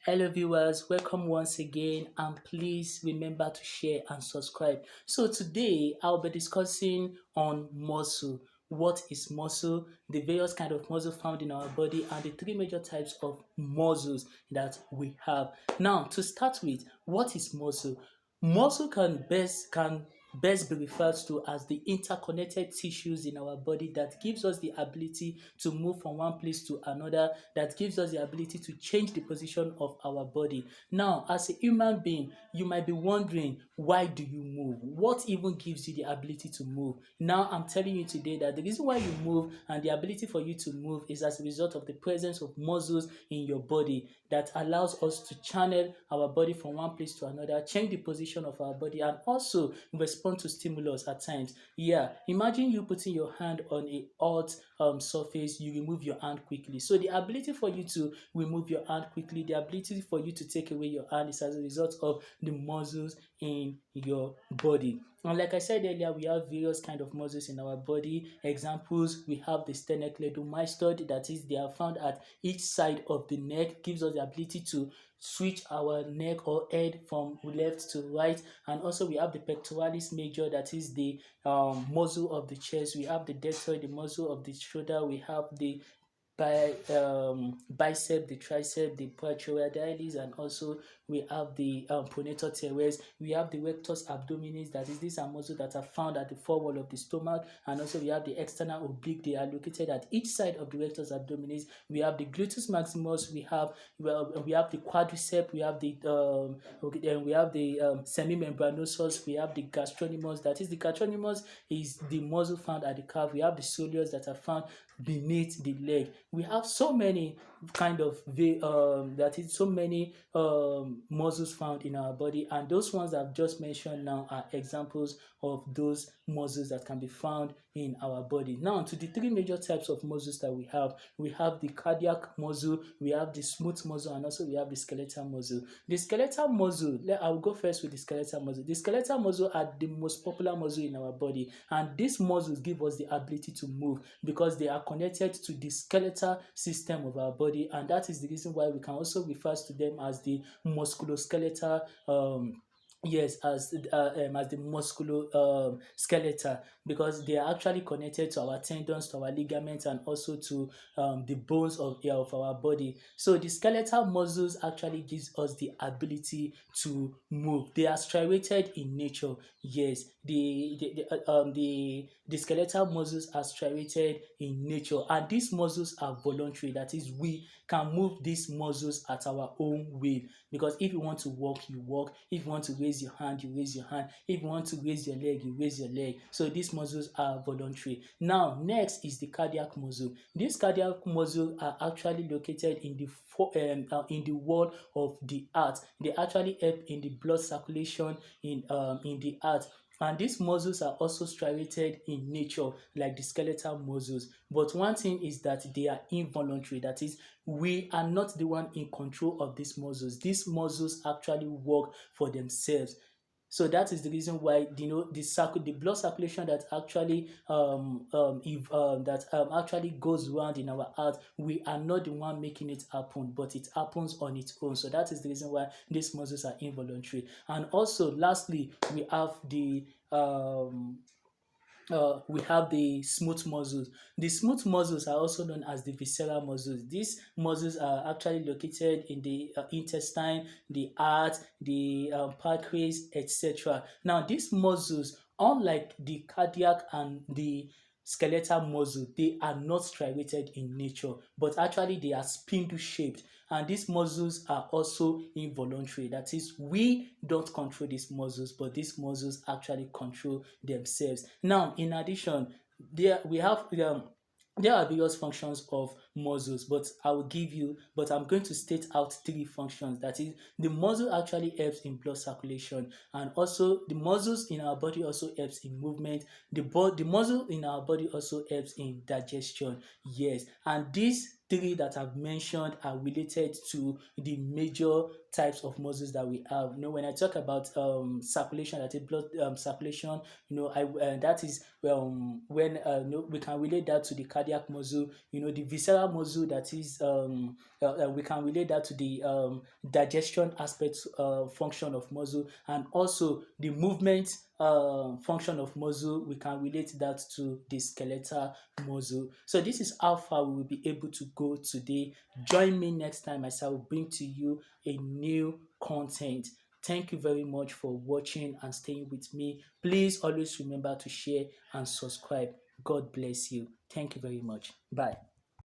Hello viewers, welcome once again and please remember to share and subscribe. So today I'll be discussing on muscle. What is muscle, the various kind of muscle found in our body and the three major types of muscles that we have. Now to start with, what is muscle? Muscle can best be referred to as the interconnected tissues in our body that gives us the ability to move from one place to another, that gives us the ability to change the position of our body. Now, as a human being, you might be wondering, why do you move? What even gives you the ability to move? Now, I'm telling you today that the reason why you move and the ability for you to move is as a result of the presence of muscles in your body that allows us to channel our body from one place to another, change the position of our body, and also respond to stimulus at times. Yeah, imagine you putting your hand on a hot surface, you remove your hand quickly. So the ability for you to remove your hand quickly, the ability for you to take away your hand is as a result of the muscles in your body. And like I said earlier, we have various kind of muscles in our body. Examples, we have the sternocleidomastoid, that is, they are found at each side of the neck, gives us the ability to switch our neck or head from left to right. And also we have the pectoralis major, that is the muscle of the chest. We have the deltoid, the muscle of the shoulder. We have the bicep, the tricep, the pectoralis, and also we have the pronator teres. We have the rectus abdominis, that is, these are muscles that are found at the forewall of the stomach, and also we have the external oblique. They are located at each side of the rectus abdominis. We have the gluteus maximus. We have the quadricep. We have the okay, then we have the semimembranosus. We have the gastrocnemius. That is, the gastrocnemius is the muscle found at the calf. We have the soleus that are found beneath the leg. We have so many that is so many muscles found in our body, and those ones I've just mentioned now are examples of those muscles that can be found in our body. Now to the three major types of muscles that we have. We have the cardiac muscle, we have the smooth muscle, and also we have the skeletal muscle. The skeletal muscle, I'll go first with the skeletal muscle. The skeletal muscle are the most popular muscle in our body, and these muscles give us the ability to move because they are connected to the skeletal system of our body, and that is the reason why we can also refer to them as the musculoskeletal yes, as the musculoskeletal, because they are actually connected to our tendons, to our ligaments, and also to the bones of our body. So the skeletal muscles actually gives us the ability to move. They are striated in nature. Yes, the skeletal muscles are striated in nature, and these muscles are voluntary. That is, we can move these muscles at our own will. Because if you want to walk, you walk. If you want to raise your hand, you raise your hand. If you want to raise your leg, you raise your leg. So these muscles are voluntary. Now, next is the cardiac muscle. These cardiac muscles are actually located in the wall of the heart. They actually help in the blood circulation in the heart. And these muscles are also striated in nature, like the skeletal muscles. But one thing is that they are involuntary. That is, we are not the one in control of these muscles. These muscles actually work for themselves. So that is the reason why the blood circulation that actually if that actually goes around in our heart, we are not the one making it happen, but it happens on its own. So that is the reason why these muscles are involuntary. And also, lastly, we have the smooth muscles. The smooth muscles are also known as the visceral muscles. These muscles are actually located in the intestine, the heart, the pancreas, etc. Now, these muscles, unlike the cardiac and the skeletal muscle, they are not striated in nature, but actually they are spindle shaped. And these muscles are also involuntary. That is, we don't control these muscles, but these muscles actually control themselves. Now, in addition, there are various functions of muscles, but I'm going to state out three functions. That is, the muscle actually helps in blood circulation, and also the muscles in our body also helps in movement. The muscle in our body also helps in digestion. Yes, and these three that I've mentioned are related to the major types of muscles that we have. When I talk about circulation, that is blood circulation, that is when we can relate that to the cardiac muscle. The visceral skeletal muscle, that is, we can relate that to the digestion aspect function of muscle, and also the movement function of muscle. We can relate that to the skeletal muscle. So this is how far we will be able to go today. Join me next time as I will bring to you a new content. Thank you very much for watching and staying with me. Please always remember to share and subscribe. God bless you. Thank you very much. Bye.